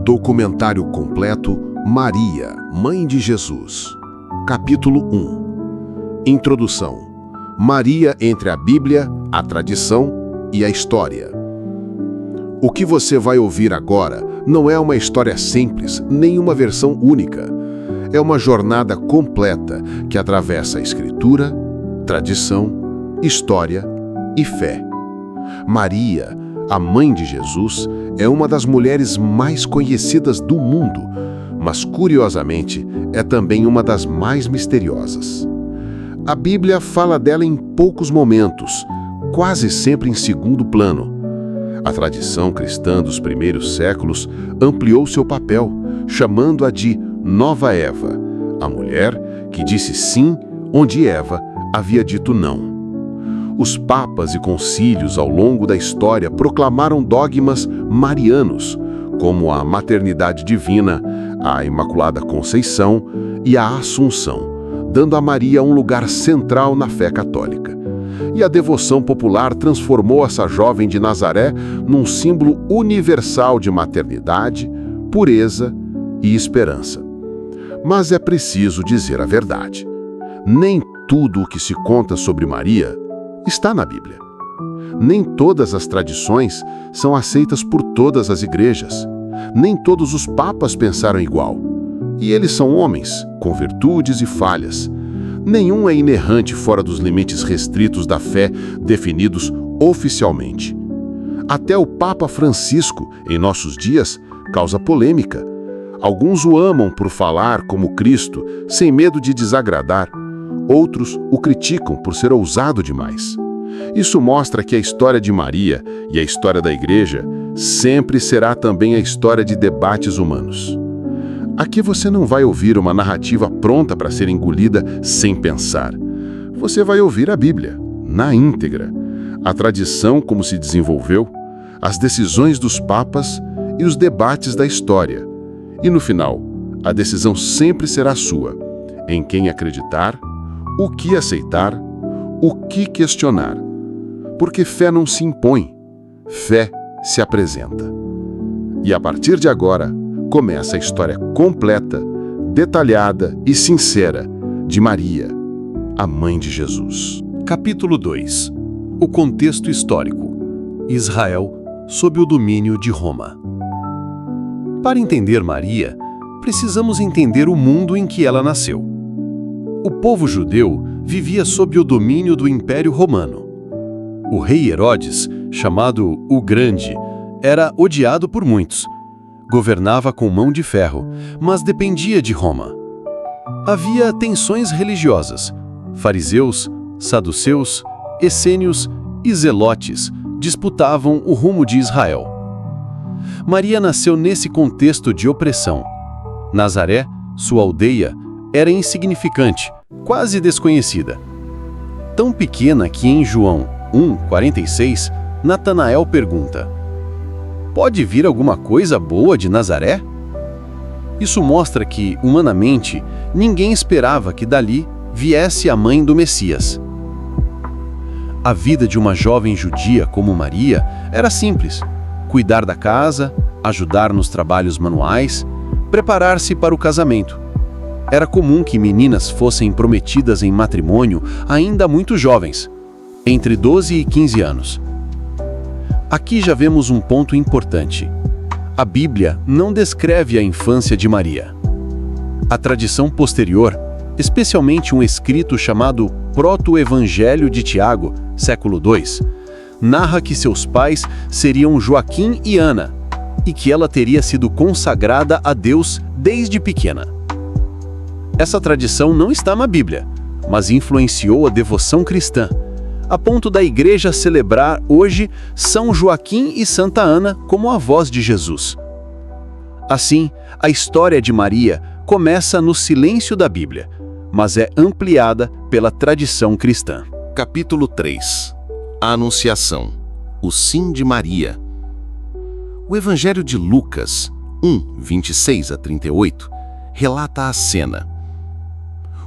Documentário completo Maria, Mãe de Jesus. Capítulo 1. Introdução. Maria entre a Bíblia, a tradição e a história. O que você vai ouvir agora não é uma história simples, nem uma versão única. É uma jornada completa que atravessa a Escritura, tradição, história e fé. Maria, a mãe de Jesus, é uma das mulheres mais conhecidas do mundo, mas, curiosamente, é também uma das mais misteriosas. A Bíblia fala dela em poucos momentos, quase sempre em segundo plano. A tradição cristã dos primeiros séculos ampliou seu papel, chamando-a de Nova Eva, a mulher que disse sim onde Eva havia dito não. Os papas e concílios ao longo da história proclamaram dogmas marianos, como a maternidade divina, a Imaculada Conceição e a Assunção, dando a Maria um lugar central na fé católica. E a devoção popular transformou essa jovem de Nazaré num símbolo universal de maternidade, pureza e esperança. Mas é preciso dizer a verdade. Nem tudo o que se conta sobre Maria está na Bíblia. Nem todas as tradições são aceitas por todas as igrejas. Nem todos os papas pensaram igual. E eles são homens, com virtudes e falhas. Nenhum é inerrante fora dos limites restritos da fé definidos oficialmente. Até o Papa Francisco, em nossos dias, causa polêmica. Alguns o amam por falar como Cristo, sem medo de desagradar. Outros o criticam por ser ousado demais. Isso mostra que a história de Maria e a história da Igreja sempre será também a história de debates humanos. Aqui você não vai ouvir uma narrativa pronta para ser engolida sem pensar. Você vai ouvir a Bíblia, na íntegra, a tradição como se desenvolveu, as decisões dos papas e os debates da história. E no final, a decisão sempre será sua, em quem acreditar, o que aceitar, o que questionar. Porque fé não se impõe, fé se apresenta. E a partir de agora, começa a história completa, detalhada e sincera de Maria, a mãe de Jesus. Capítulo 2. O contexto histórico. Israel sob o domínio de Roma. Para entender Maria, precisamos entender o mundo em que ela nasceu. O povo judeu vivia sob o domínio do Império Romano. O rei Herodes, chamado o Grande, era odiado por muitos. Governava com mão de ferro, mas dependia de Roma. Havia tensões religiosas. Fariseus, saduceus, essênios e zelotes disputavam o rumo de Israel. Maria nasceu nesse contexto de opressão. Nazaré, sua aldeia, era insignificante, quase desconhecida. Tão pequena que em João 1:46, Natanael pergunta: "Pode vir alguma coisa boa de Nazaré?" Isso mostra que, humanamente, ninguém esperava que dali viesse a mãe do Messias. A vida de uma jovem judia como Maria era simples: cuidar da casa, ajudar nos trabalhos manuais, preparar-se para o casamento. Era comum que meninas fossem prometidas em matrimônio ainda muito jovens, entre 12 e 15 anos. Aqui já vemos um ponto importante. A Bíblia não descreve a infância de Maria. A tradição posterior, especialmente um escrito chamado Proto-Evangelho de Tiago, século II, narra que seus pais seriam Joaquim e Ana, e que ela teria sido consagrada a Deus desde pequena. Essa tradição não está na Bíblia, mas influenciou a devoção cristã, a ponto da Igreja celebrar hoje São Joaquim e Santa Ana como avós de Jesus. Assim, a história de Maria começa no silêncio da Bíblia, mas é ampliada pela tradição cristã. Capítulo 3. A Anunciação. O sim de Maria. O Evangelho de Lucas 1:26-38 relata a cena.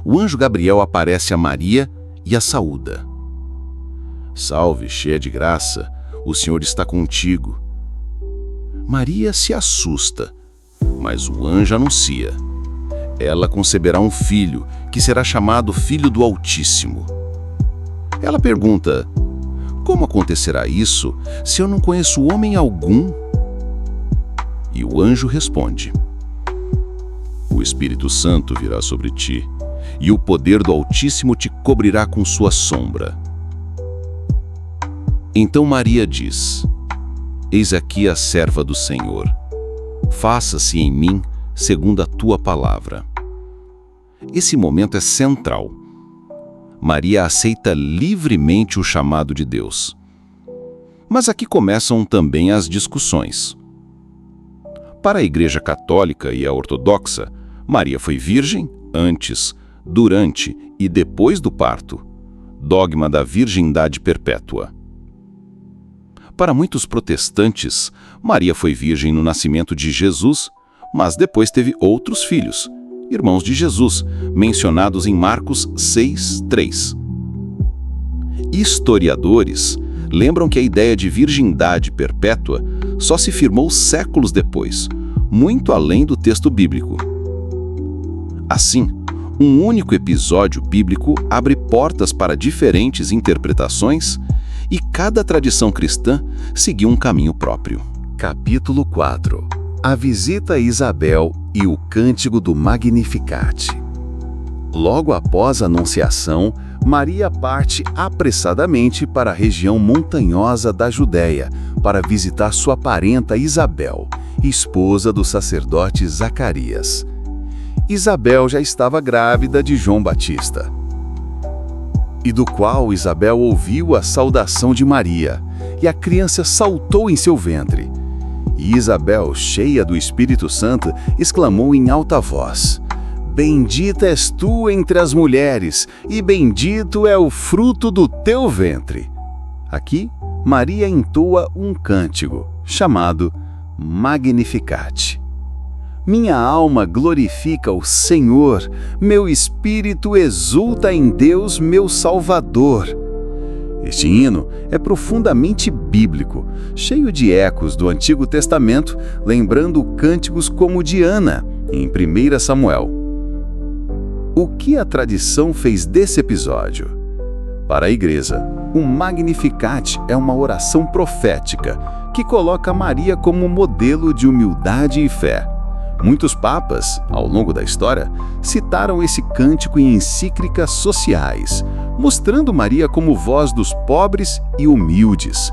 O anjo Gabriel aparece a Maria e a saúda. Salve, cheia de graça, o Senhor está contigo. Maria se assusta, mas o anjo anuncia: ela conceberá um filho, que será chamado Filho do Altíssimo. Ela pergunta: como acontecerá isso, se eu não conheço homem algum? E o anjo responde: o Espírito Santo virá sobre ti, e o poder do Altíssimo te cobrirá com sua sombra. Então Maria diz: eis aqui a serva do Senhor. Faça-se em mim segundo a tua palavra. Esse momento é central. Maria aceita livremente o chamado de Deus. Mas aqui começam também as discussões. Para a Igreja Católica e a Ortodoxa, Maria foi virgem antes, durante e depois do parto, dogma da virgindade perpétua. Para muitos protestantes, Maria foi virgem no nascimento de Jesus, mas depois teve outros filhos, irmãos de Jesus, mencionados em Marcos 6:3. Historiadores lembram que a ideia de virgindade perpétua só se firmou séculos depois, muito além do texto bíblico. Assim, um único episódio bíblico abre portas para diferentes interpretações e cada tradição cristã seguiu um caminho próprio. Capítulo 4. A visita a Isabel e o cântico do Magnificat. Logo após a anunciação, Maria parte apressadamente para a região montanhosa da Judéia para visitar sua parenta Isabel, esposa do sacerdote Zacarias. Isabel já estava grávida de João Batista, e do qual Isabel ouviu a saudação de Maria, e a criança saltou em seu ventre. E Isabel, cheia do Espírito Santo, exclamou em alta voz: bendita és tu entre as mulheres, e bendito é o fruto do teu ventre. Aqui, Maria entoa um cântico, chamado Magnificat. Minha alma glorifica o Senhor, meu espírito exulta em Deus, meu Salvador. Este hino é profundamente bíblico, cheio de ecos do Antigo Testamento, lembrando cânticos como o de Ana, em 1 Samuel. O que a tradição fez desse episódio? Para a Igreja, o Magnificat é uma oração profética que coloca Maria como modelo de humildade e fé. Muitos papas, ao longo da história, citaram esse cântico em encíclicas sociais, mostrando Maria como voz dos pobres e humildes.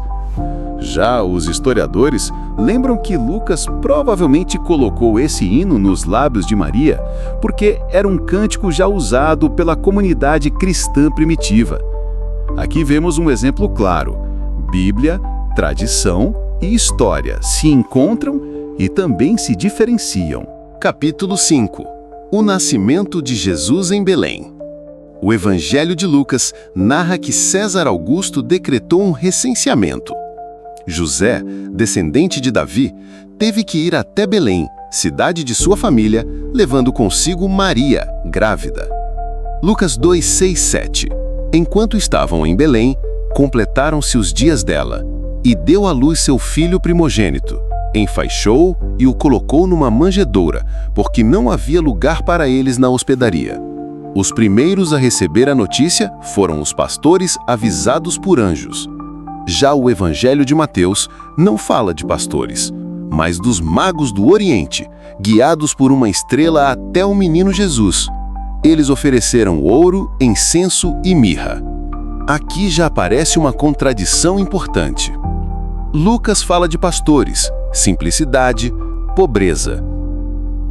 Já os historiadores lembram que Lucas provavelmente colocou esse hino nos lábios de Maria porque era um cântico já usado pela comunidade cristã primitiva. Aqui vemos um exemplo claro: Bíblia, tradição e história se encontram e também se diferenciam. Capítulo 5. O nascimento de Jesus em Belém. O Evangelho de Lucas narra que César Augusto decretou um recenseamento. José, descendente de Davi, teve que ir até Belém, cidade de sua família, levando consigo Maria, grávida. Lucas 2, 6, 7. Enquanto estavam em Belém, completaram-se os dias dela, e deu à luz seu filho primogênito. Enfaixou-o e o colocou numa manjedoura, porque não havia lugar para eles na hospedaria. Os primeiros a receber a notícia foram os pastores avisados por anjos. Já o Evangelho de Mateus não fala de pastores, mas dos magos do Oriente, guiados por uma estrela até o menino Jesus. Eles ofereceram ouro, incenso e mirra. Aqui já aparece uma contradição importante. Lucas fala de pastores, simplicidade, pobreza.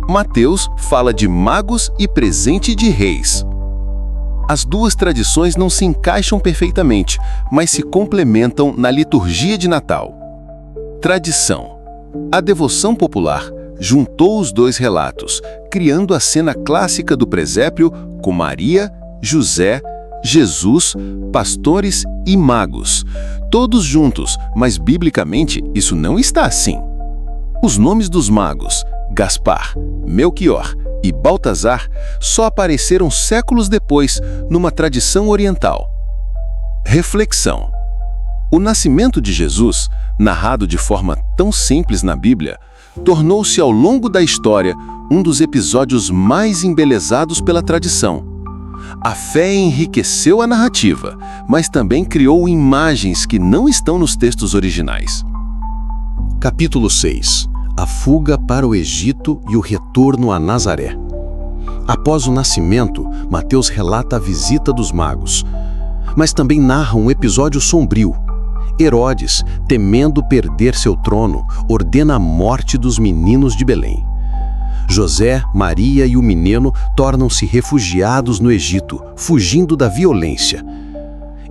Mateus fala de magos e presente de reis. As duas tradições não se encaixam perfeitamente, mas se complementam na liturgia de Natal. Tradição. A devoção popular juntou os dois relatos, criando a cena clássica do presépio com Maria, José, Jesus, pastores e magos, todos juntos, mas biblicamente isso não está assim. Os nomes dos magos, Gaspar, Melquior e Baltazar, só apareceram séculos depois numa tradição oriental. Reflexão. O nascimento de Jesus, narrado de forma tão simples na Bíblia, tornou-se ao longo da história um dos episódios mais embelezados pela tradição. A fé enriqueceu a narrativa, mas também criou imagens que não estão nos textos originais. Capítulo 6. A fuga para o Egito e o retorno a Nazaré. Após o nascimento, Mateus relata a visita dos magos, mas também narra um episódio sombrio. Herodes, temendo perder seu trono, ordena a morte dos meninos de Belém. José, Maria e o menino tornam-se refugiados no Egito, fugindo da violência.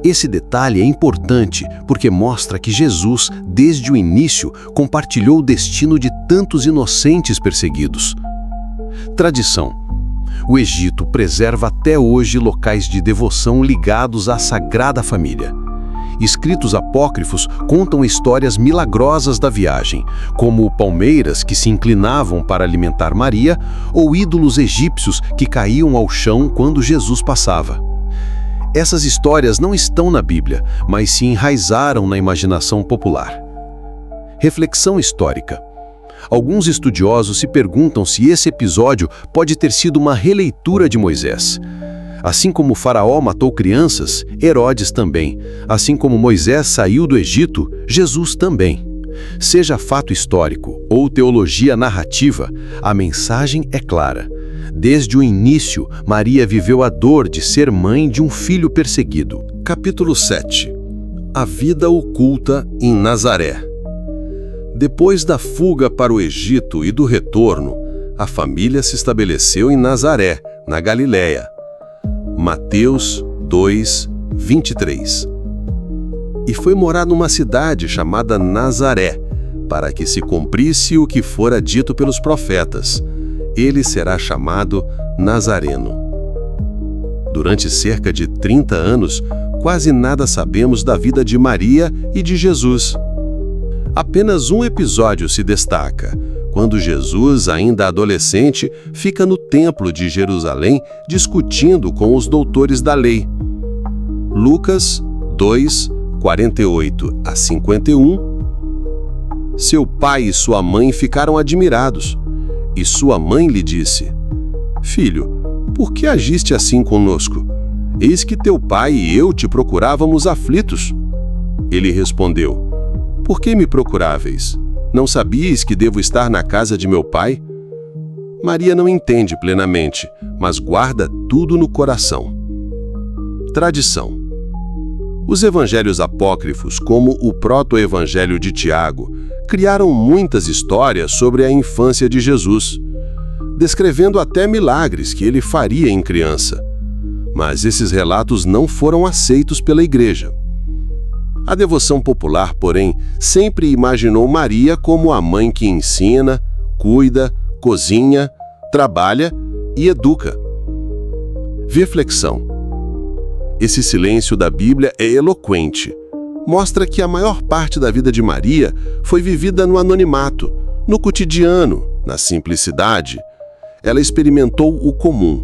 Esse detalhe é importante porque mostra que Jesus, desde o início, compartilhou o destino de tantos inocentes perseguidos. Tradição. O Egito preserva até hoje locais de devoção ligados à Sagrada Família. Escritos apócrifos contam histórias milagrosas da viagem, como palmeiras que se inclinavam para alimentar Maria ou ídolos egípcios que caíam ao chão quando Jesus passava. Essas histórias não estão na Bíblia, mas se enraizaram na imaginação popular. Reflexão histórica. Alguns estudiosos se perguntam se esse episódio pode ter sido uma releitura de Moisés. Assim como Faraó matou crianças, Herodes também. Assim como Moisés saiu do Egito, Jesus também. Seja fato histórico ou teologia narrativa, a mensagem é clara. Desde o início, Maria viveu a dor de ser mãe de um filho perseguido. Capítulo 7. A vida oculta em Nazaré. Depois da fuga para o Egito e do retorno, a família se estabeleceu em Nazaré, na Galiléia. Mateus 2, 23. E foi morar numa cidade chamada Nazaré, para que se cumprisse o que fora dito pelos profetas. Ele será chamado Nazareno. Durante cerca de 30 anos, quase nada sabemos da vida de Maria e de Jesus. Apenas um episódio se destaca, quando Jesus, ainda adolescente, fica no templo de Jerusalém discutindo com os doutores da lei. Lucas 2, 48 a 51. Seu pai e sua mãe ficaram admirados, e sua mãe lhe disse: Filho, por que agiste assim conosco? Eis que teu pai e eu te procurávamos aflitos. Ele respondeu: Por que me procuráveis? Não sabíeis que devo estar na casa de meu pai? Maria não entende plenamente, mas guarda tudo no coração. Tradição. Os evangelhos apócrifos, como o proto-evangelho de Tiago, criaram muitas histórias sobre a infância de Jesus, descrevendo até milagres que ele faria em criança. Mas esses relatos não foram aceitos pela Igreja. A devoção popular, porém, sempre imaginou Maria como a mãe que ensina, cuida, cozinha, trabalha e educa. Reflexão. Esse silêncio da Bíblia é eloquente. Mostra que a maior parte da vida de Maria foi vivida no anonimato, no cotidiano, na simplicidade. Ela experimentou o comum,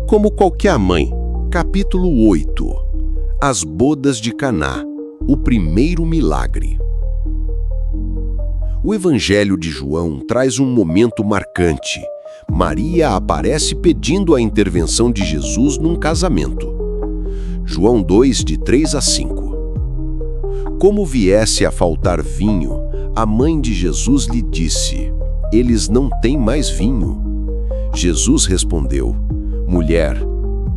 como qualquer mãe. Capítulo 8. As bodas de Caná. O primeiro milagre. O Evangelho de João traz um momento marcante. Maria aparece pedindo a intervenção de Jesus num casamento. João 2, de 3 a 5. Como viesse a faltar vinho, a mãe de Jesus lhe disse: Eles não têm mais vinho. Jesus respondeu: Mulher,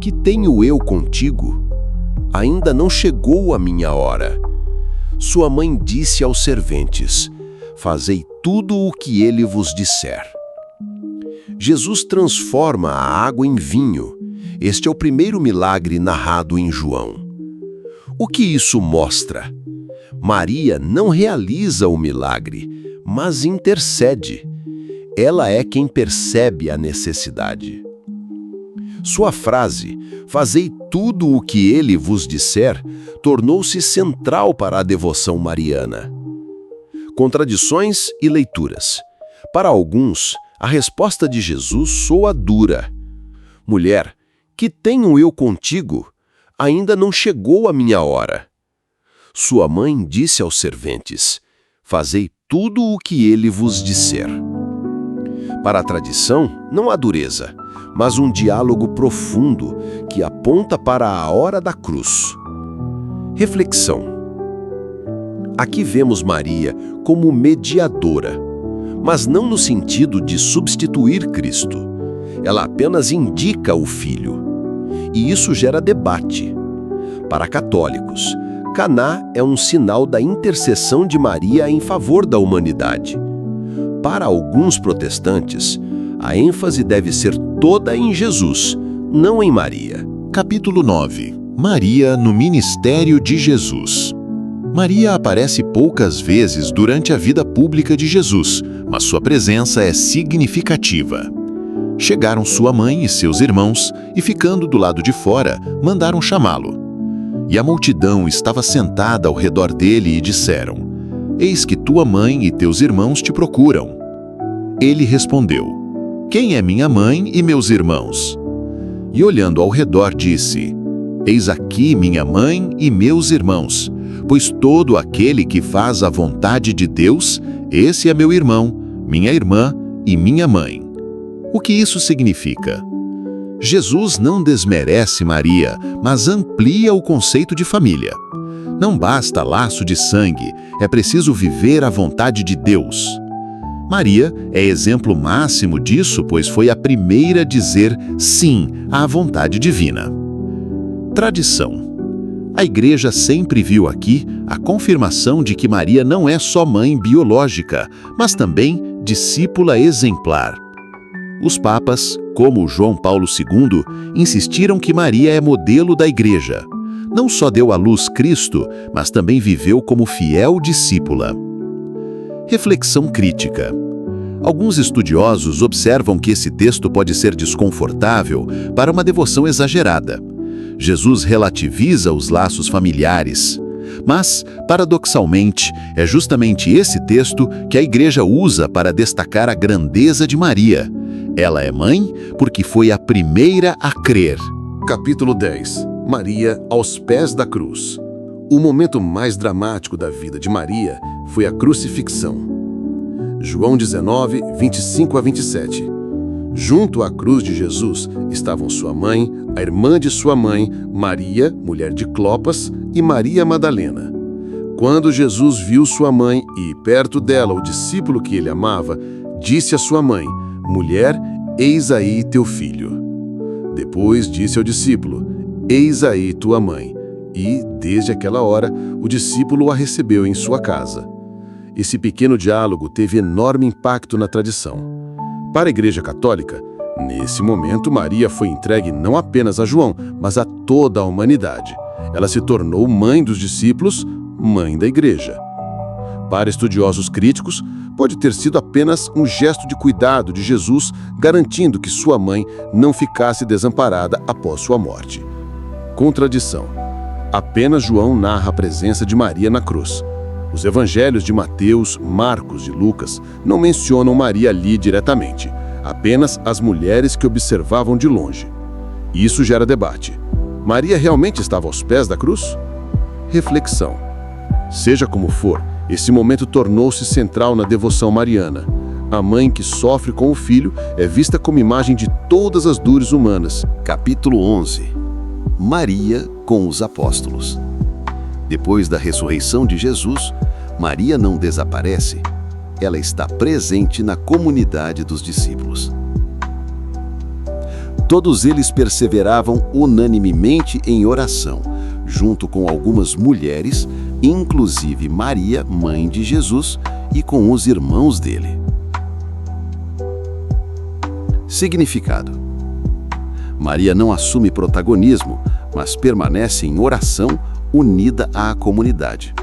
que tenho eu contigo? Ainda não chegou a minha hora. Sua mãe disse aos serventes: Fazei tudo o que ele vos disser. Jesus transforma a água em vinho. Este é o primeiro milagre narrado em João. O que isso mostra? Maria não realiza o milagre, mas intercede. Ela é quem percebe a necessidade. Sua frase, fazei tudo o que ele vos disser, tornou-se central para a devoção mariana. Contradições e leituras. Para alguns, a resposta de Jesus soa dura. Mulher, que tenho eu contigo? Ainda não chegou a minha hora. Sua mãe disse aos serventes: Fazei tudo o que ele vos disser. Para a tradição, não há dureza, mas um diálogo profundo que aponta para a hora da cruz. Reflexão. Aqui vemos Maria como mediadora, mas não no sentido de substituir Cristo. Ela apenas indica o Filho. E isso gera debate. Para católicos, Caná é um sinal da intercessão de Maria em favor da humanidade. Para alguns protestantes, a ênfase deve ser toda em Jesus, não em Maria. Capítulo 9. Maria no ministério de Jesus. Maria aparece poucas vezes durante a vida pública de Jesus, mas sua presença é significativa. Chegaram sua mãe e seus irmãos e, ficando do lado de fora, mandaram chamá-lo. E a multidão estava sentada ao redor dele e disseram: Eis que tua mãe e teus irmãos te procuram. Ele respondeu: Quem é minha mãe e meus irmãos? E olhando ao redor disse: Eis aqui minha mãe e meus irmãos, pois todo aquele que faz a vontade de Deus, esse é meu irmão, minha irmã e minha mãe. O que isso significa? Jesus não desmerece Maria, mas amplia o conceito de família. Não basta laço de sangue, é preciso viver a vontade de Deus. Maria é exemplo máximo disso, pois foi a primeira a dizer sim à vontade divina. Tradição. A Igreja sempre viu aqui a confirmação de que Maria não é só mãe biológica, mas também discípula exemplar. Os papas, como João Paulo II, insistiram que Maria é modelo da Igreja. Não só deu à luz Cristo, mas também viveu como fiel discípula. Reflexão crítica. Alguns estudiosos observam que esse texto pode ser desconfortável para uma devoção exagerada. Jesus relativiza os laços familiares. Mas, paradoxalmente, é justamente esse texto que a Igreja usa para destacar a grandeza de Maria. Ela é mãe porque foi a primeira a crer. Capítulo 10. Maria aos pés da cruz. O momento mais dramático da vida de Maria foi a crucifixão. João 19, 25 a 27. Junto à cruz de Jesus estavam sua mãe, a irmã de sua mãe, Maria, mulher de Clopas, e Maria Madalena. Quando Jesus viu sua mãe e, perto dela, o discípulo que ele amava, disse à sua mãe: Mulher, eis aí teu filho. Depois disse ao discípulo: Eis aí tua mãe. E, desde aquela hora, o discípulo a recebeu em sua casa. Esse pequeno diálogo teve enorme impacto na tradição. Para a Igreja Católica, nesse momento, Maria foi entregue não apenas a João, mas a toda a humanidade. Ela se tornou mãe dos discípulos, mãe da Igreja. Para estudiosos críticos, pode ter sido apenas um gesto de cuidado de Jesus, garantindo que sua mãe não ficasse desamparada após sua morte. Contradição. Apenas João narra a presença de Maria na cruz. Os evangelhos de Mateus, Marcos e Lucas não mencionam Maria ali diretamente, apenas as mulheres que observavam de longe. Isso gera debate. Maria realmente estava aos pés da cruz? Reflexão. Seja como for, esse momento tornou-se central na devoção mariana. A mãe que sofre com o filho é vista como imagem de todas as dores humanas. Capítulo 11. Maria com os apóstolos. Depois da ressurreição de Jesus, Maria não desaparece. Ela está presente na comunidade dos discípulos. Todos eles perseveravam unanimemente em oração, junto com algumas mulheres, inclusive Maria, mãe de Jesus, e com os irmãos dele. Significado: Maria não assume protagonismo, mas permanece em oração unida à comunidade.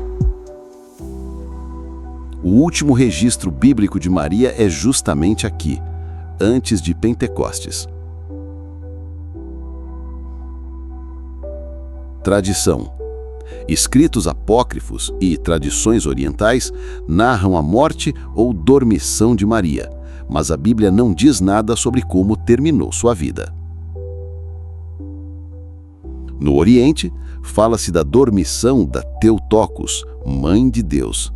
O último registro bíblico de Maria é justamente aqui, antes de Pentecostes. Tradição. Escritos apócrifos e tradições orientais narram a morte ou dormição de Maria, mas a Bíblia não diz nada sobre como terminou sua vida. No Oriente, fala-se da dormição da Theotokos, Mãe de Deus.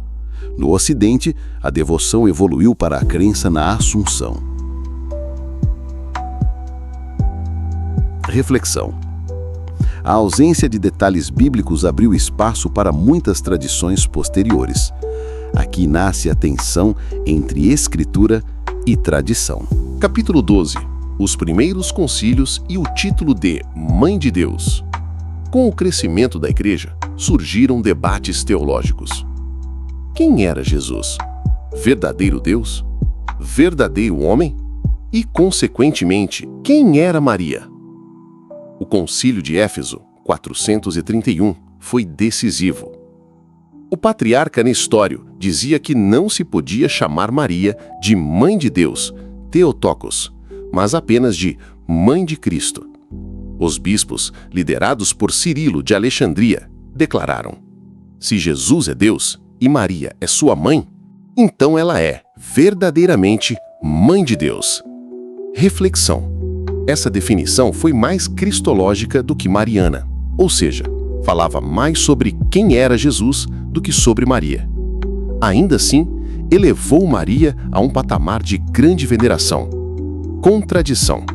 No Ocidente, a devoção evoluiu para a crença na Assunção. Reflexão. A ausência de detalhes bíblicos abriu espaço para muitas tradições posteriores. Aqui nasce a tensão entre escritura e tradição. Capítulo 12. Os primeiros concílios e o título de Mãe de Deus. Com o crescimento da Igreja, surgiram debates teológicos. Quem era Jesus? Verdadeiro Deus? Verdadeiro homem? E, consequentemente, quem era Maria? O Concílio de Éfeso, 431, foi decisivo. O patriarca Nestório dizia que não se podia chamar Maria de Mãe de Deus, Theotokos, mas apenas de Mãe de Cristo. Os bispos, liderados por Cirilo de Alexandria, declararam: se Jesus é Deus e Maria é sua mãe, então ela é verdadeiramente Mãe de Deus. Reflexão. Essa definição foi mais cristológica do que mariana, ou seja, falava mais sobre quem era Jesus do que sobre Maria. Ainda assim, elevou Maria a um patamar de grande veneração. Contradição.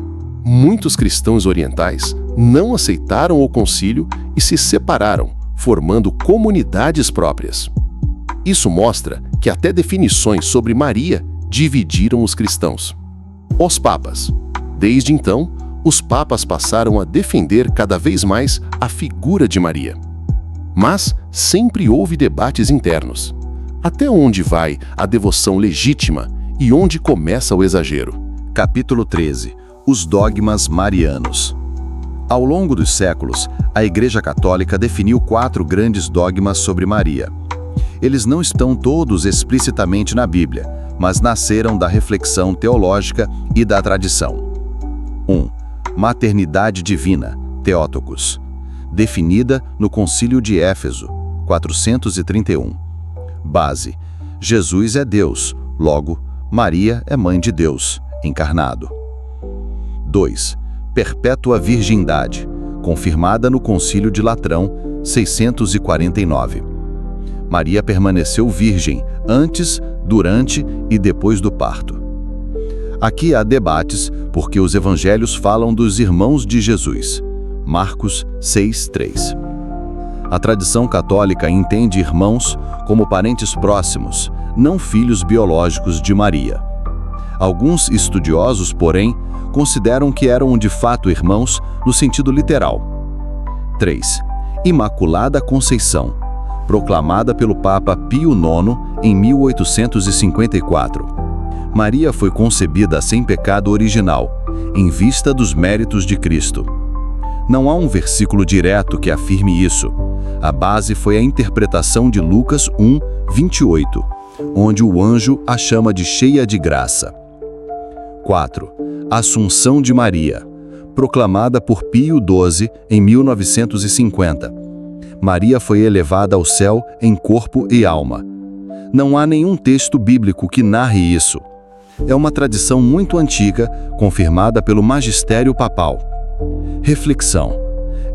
Muitos cristãos orientais não aceitaram o concílio e se separaram, formando comunidades próprias. Isso mostra que até definições sobre Maria dividiram os cristãos. Os papas. Desde então, os papas passaram a defender cada vez mais a figura de Maria. Mas sempre houve debates internos. Até onde vai a devoção legítima e onde começa o exagero? Capítulo 13. Os dogmas marianos. Ao longo dos séculos, a Igreja Católica definiu 4 grandes dogmas sobre Maria. Eles não estão todos explicitamente na Bíblia, mas nasceram da reflexão teológica e da tradição. 1. Maternidade divina, Theotokos, definida no Concílio de Éfeso, 431. Base: Jesus é Deus, logo, Maria é Mãe de Deus, encarnado. 2. Perpétua virgindade, confirmada no Concílio de Latrão, 649. Maria permaneceu virgem antes, durante e depois do parto. Aqui há debates porque os evangelhos falam dos irmãos de Jesus. Marcos 6:3. A tradição católica entende irmãos como parentes próximos, não filhos biológicos de Maria. Alguns estudiosos, porém, consideram que eram de fato irmãos no sentido literal. 3. Imaculada Conceição, proclamada pelo Papa Pio IX em 1854. Maria foi concebida sem pecado original, em vista dos méritos de Cristo. Não há um versículo direto que afirme isso. A base foi a interpretação de Lucas 1:28, onde o anjo a chama de cheia de graça. 4. Assunção de Maria, proclamada por Pio XII em 1950. Maria foi elevada ao céu em corpo e alma. Não há nenhum texto bíblico que narre isso. É uma tradição muito antiga, confirmada pelo magistério papal. Reflexão.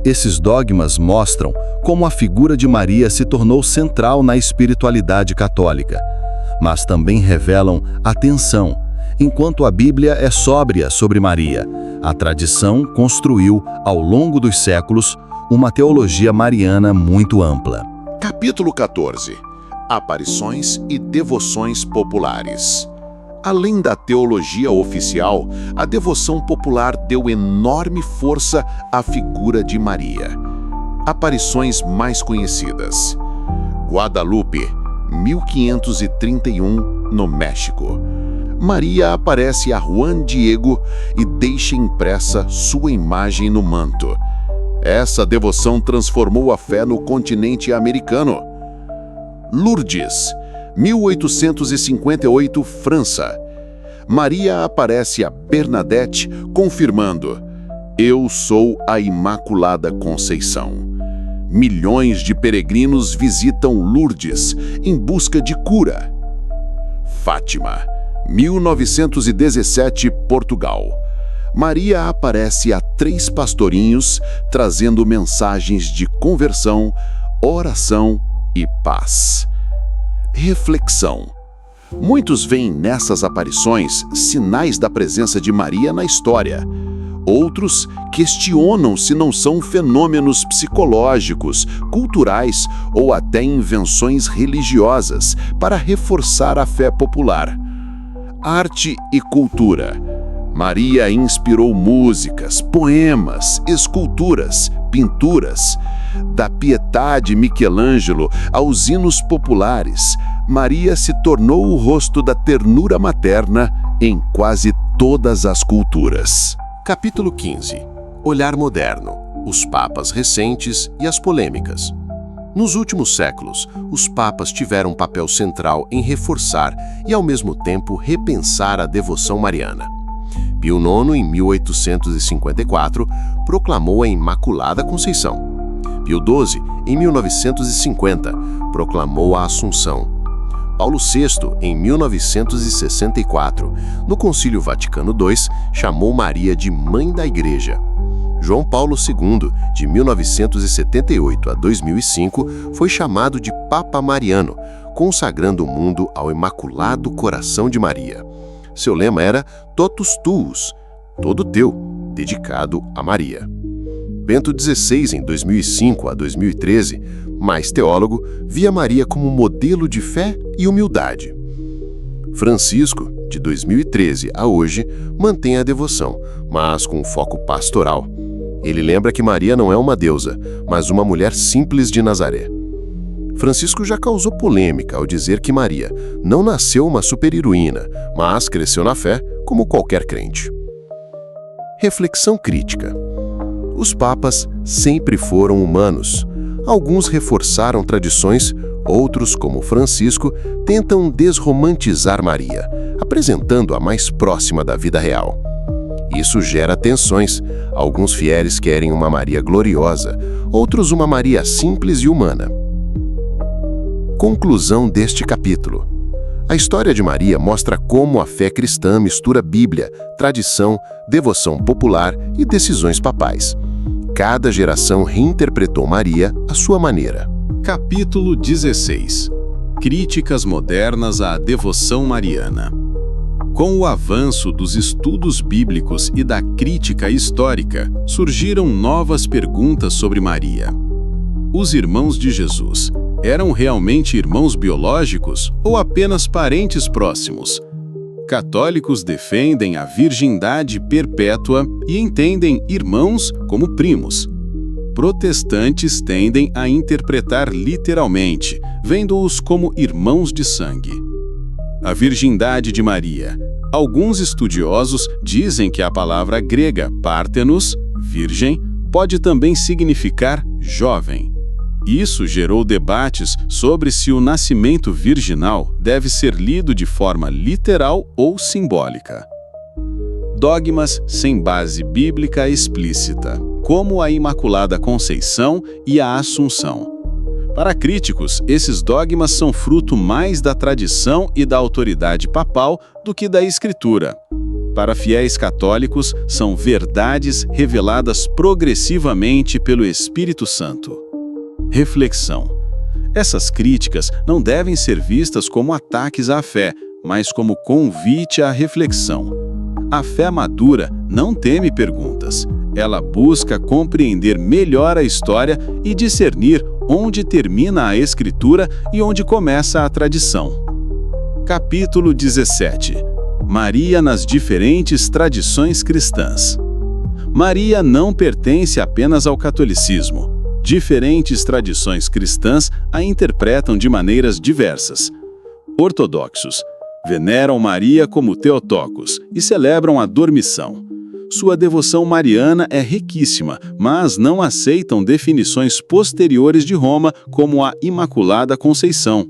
Esses dogmas mostram como a figura de Maria se tornou central na espiritualidade católica, mas também revelam a tensão. Enquanto a Bíblia é sóbria sobre Maria, a tradição construiu, ao longo dos séculos, uma teologia mariana muito ampla. Capítulo 14. Aparições e devoções populares. Além da teologia oficial, a devoção popular deu enorme força à figura de Maria. Aparições mais conhecidas: Guadalupe, 1531, no México. Maria aparece a Juan Diego e deixa impressa sua imagem no manto. Essa devoção transformou a fé no continente americano. Lourdes, 1858, França. Maria aparece a Bernadette confirmando: eu sou a Imaculada Conceição. Milhões de peregrinos visitam Lourdes em busca de cura. Fátima, 1917, Portugal. Maria aparece a 3 pastorinhos trazendo mensagens de conversão, oração e paz. Reflexão. Muitos veem nessas aparições sinais da presença de Maria na história. Outros questionam se não são fenômenos psicológicos, culturais ou até invenções religiosas para reforçar a fé popular. Arte e cultura. Maria inspirou músicas, poemas, esculturas, pinturas. Da Pietà de Michelangelo aos hinos populares, Maria se tornou o rosto da ternura materna em quase todas as culturas. Capítulo 15. Olhar moderno, os papas recentes e as polêmicas. Nos últimos séculos, os papas tiveram um papel central em reforçar e, ao mesmo tempo, repensar a devoção mariana. Pio IX, em 1854, proclamou a Imaculada Conceição. Pio XII, em 1950, proclamou a Assunção. Paulo VI, em 1964, no Concílio Vaticano II, chamou Maria de Mãe da Igreja. João Paulo II, de 1978 a 2005, foi chamado de Papa Mariano, consagrando o mundo ao Imaculado Coração de Maria. Seu lema era Totus Tuus, todo teu, dedicado a Maria. Bento XVI, em 2005 a 2013, mais teólogo, via Maria como modelo de fé e humildade. Francisco, de 2013 a hoje, mantém a devoção, mas com foco pastoral. Ele lembra que Maria não é uma deusa, mas uma mulher simples de Nazaré. Francisco já causou polêmica ao dizer que Maria não nasceu uma super-heroína, mas cresceu na fé como qualquer crente. Reflexão crítica. Os papas sempre foram humanos. Alguns reforçaram tradições, outros, como Francisco, tentam desromantizar Maria, apresentando-a mais próxima da vida real. Isso gera tensões. Alguns fiéis querem uma Maria gloriosa, outros uma Maria simples e humana. Conclusão deste capítulo. A história de Maria mostra como a fé cristã mistura Bíblia, tradição, devoção popular e decisões papais. Cada geração reinterpretou Maria à sua maneira. Capítulo 16. Críticas modernas à devoção mariana. Com o avanço dos estudos bíblicos e da crítica histórica, surgiram novas perguntas sobre Maria. Os irmãos de Jesus eram realmente irmãos biológicos ou apenas parentes próximos? Católicos defendem a virgindade perpétua e entendem irmãos como primos. Protestantes tendem a interpretar literalmente, vendo-os como irmãos de sangue. A virgindade de Maria. Alguns estudiosos dizem que a palavra grega parthenos, virgem, pode também significar jovem. Isso gerou debates sobre se o nascimento virginal deve ser lido de forma literal ou simbólica. Dogmas sem base bíblica explícita, como a Imaculada Conceição e a Assunção. Para críticos, esses dogmas são fruto mais da tradição e da autoridade papal do que da Escritura. Para fiéis católicos, são verdades reveladas progressivamente pelo Espírito Santo. Reflexão. Essas críticas não devem ser vistas como ataques à fé, mas como convite à reflexão. A fé madura não teme perguntas. Ela busca compreender melhor a história e discernir onde termina a Escritura e onde começa a tradição. Capítulo 17. Maria nas diferentes tradições cristãs. Maria não pertence apenas ao catolicismo. Diferentes tradições cristãs a interpretam de maneiras diversas. Ortodoxos veneram Maria como Theotokos e celebram a dormição. Sua devoção mariana é riquíssima, mas não aceitam definições posteriores de Roma como a Imaculada Conceição.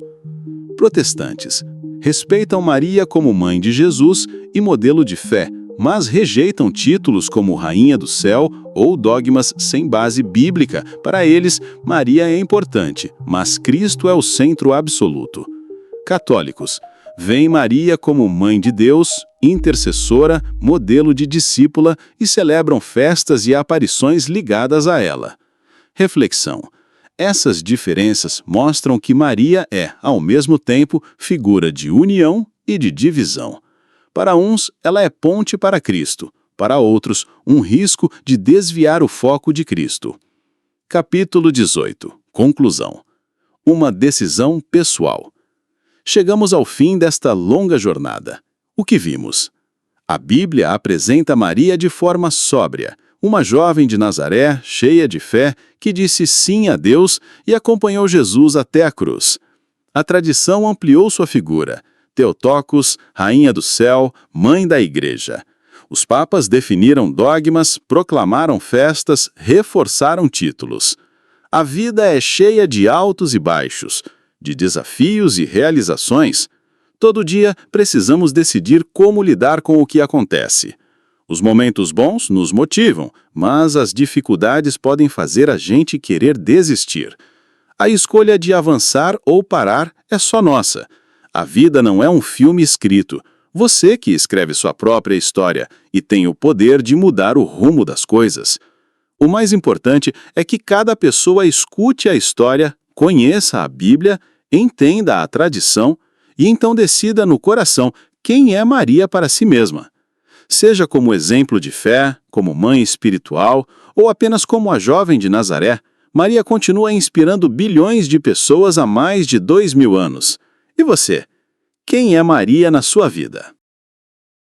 Protestantes respeitam Maria como mãe de Jesus e modelo de fé, mas rejeitam títulos como Rainha do Céu ou dogmas sem base bíblica. Para eles, Maria é importante, mas Cristo é o centro absoluto. Católicos veem Maria como mãe de Deus, intercessora, modelo de discípula e celebram festas e aparições ligadas a ela. Reflexão. Essas diferenças mostram que Maria é, ao mesmo tempo, figura de união e de divisão. Para uns, ela é ponte para Cristo. para outros, um risco de desviar o foco de Cristo. Capítulo 18. Conclusão. Uma decisão pessoal. Chegamos ao fim desta longa jornada. O que vimos? A Bíblia apresenta Maria de forma sóbria, uma jovem de Nazaré, cheia de fé, que disse sim a Deus e acompanhou Jesus até a cruz. A tradição ampliou sua figura. Theotokos, rainha do céu, mãe da igreja. Os papas definiram dogmas, proclamaram festas, reforçaram títulos. A vida é cheia de altos e baixos, de desafios e realizações. Todo dia precisamos decidir como lidar com o que acontece. Os momentos bons nos motivam, mas as dificuldades podem fazer a gente querer desistir. A escolha de avançar ou parar é só nossa. A vida não é um filme escrito. Você que escreve sua própria história e tem o poder de mudar o rumo das coisas. O mais importante é que cada pessoa escute a história, conheça a Bíblia, entenda a tradição e então decida no coração quem é Maria para si mesma. Seja como exemplo de fé, como mãe espiritual ou apenas como a jovem de Nazaré, Maria continua inspirando bilhões de pessoas há mais de 2000 anos. E você? Quem é Maria na sua vida?